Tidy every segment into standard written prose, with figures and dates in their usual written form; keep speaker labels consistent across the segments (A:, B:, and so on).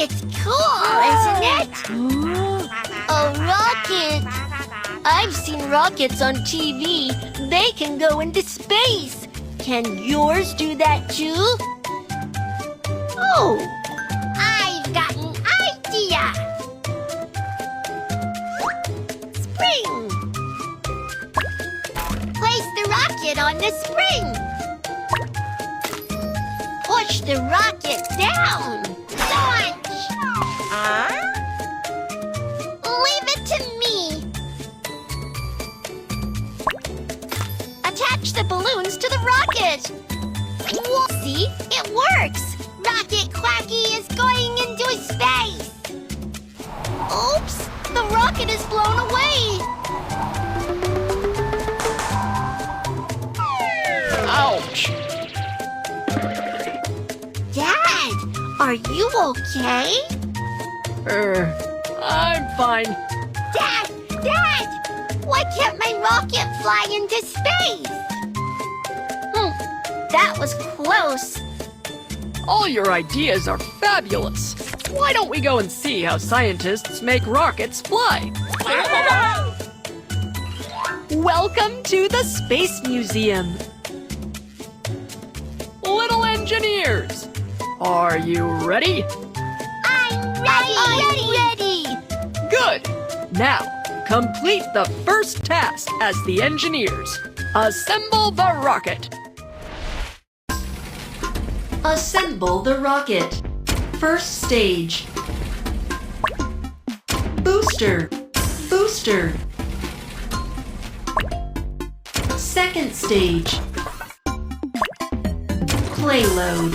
A: It's cool, isn't it? A rocket! I've seen rockets on TV. They can go into space. Can yours do that too? Oh, I've got an idea! Spring! Place the rocket on the spring. Push the rocket down. Launch! Leave it to me. Attach the balloons to the rocket. See? It works. Rocket Quacky is going into space. Oops! The rocket is blown away.
B: Ouch!
A: Dad, are you okay?
B: I'm fine.
A: Dad! Dad! Why can't my rocket fly into space? That was close.
B: All your ideas are fabulous. Why don't we go and see how scientists make rockets fly? Welcome to the Space Museum. Little engineers, are you ready?
A: I'm ready!
B: Good! Now, complete the first task as the engineers. Assemble the rocket. Assemble the rocket. First stage. Booster. Booster. Second stage. Payload.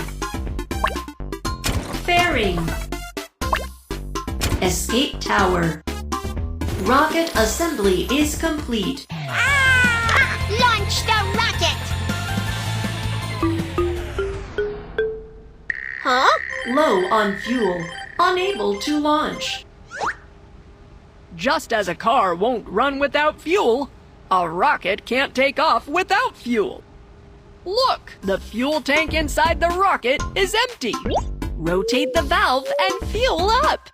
B: Fairing. Escape tower. Rocket assembly is complete.
A: Launch the rocket! Huh?
B: Low on fuel. Unable to launch. Just as a car won't run without fuel, a rocket can't take off without fuel. Look, the fuel tank inside the rocket is empty. Rotate the valve and fuel up.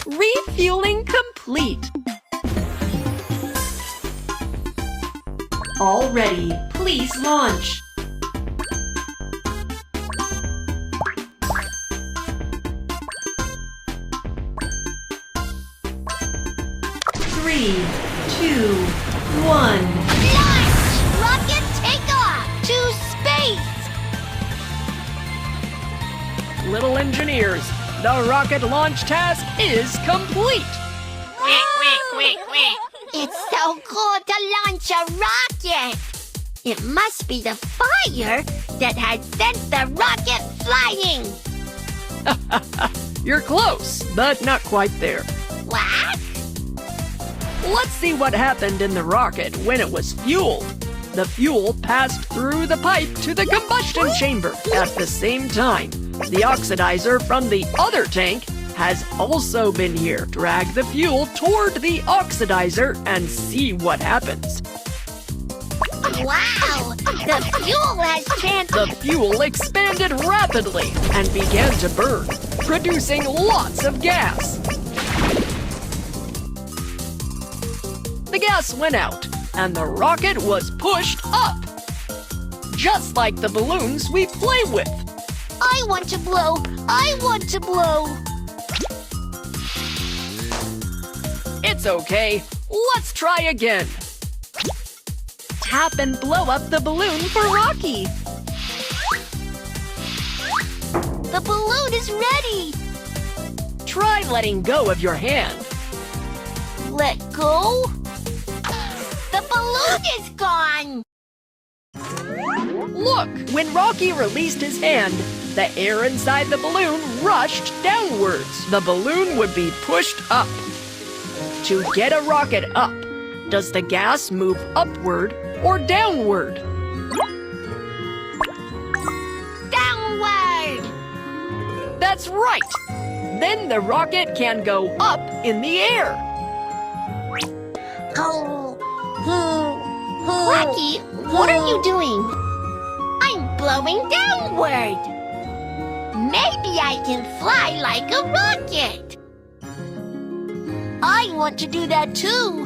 B: Refueling complete. All ready. Please launch. Three, two, one.
A: Launch! Rocket take off to space!
B: Little engineers, the rocket launch task is complete.
A: It's so cool to launch a rocket! It must be the fire that had sent the rocket flying!
B: You're close, but not quite there.
A: What?
B: Let's see what happened in the rocket when it was fueled. The fuel passed through the pipe to the combustion chamber. At the same time, the oxidizer from the other tank has also been here. Drag the fuel toward the oxidizer and see what happens.
A: Wow! The fuel has
B: The fuel expanded rapidly and began to burn, producing lots of gas. The gas went out, and the rocket was pushed up. Just like the balloons we play with.
A: I want to blow! I want to blow!
B: It's okay. Let's try again. Tap and blow up the balloon for Rocky.
A: The balloon is ready!
B: Try letting go of your hand.
A: Let go? The balloon is gone!
B: Look, when Rocky released his hand, the air inside the balloon rushed downwards. The balloon would be pushed up. To get a rocket up, does the gas move upward or downward?
A: Downward!
B: That's right! Then the rocket can go up in the air.
A: Rocky, what are you doing? blowing downward. Maybe I can fly like a rocket. I want to do that too.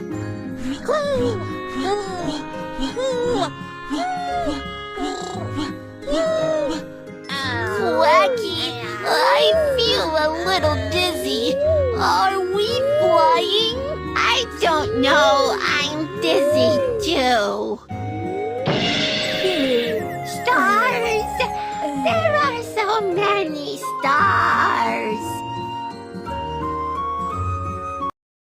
A: Wacky, I feel a little dizzy. Are we flying? I don't know. I'm dizzy too. Stars! There are so many stars.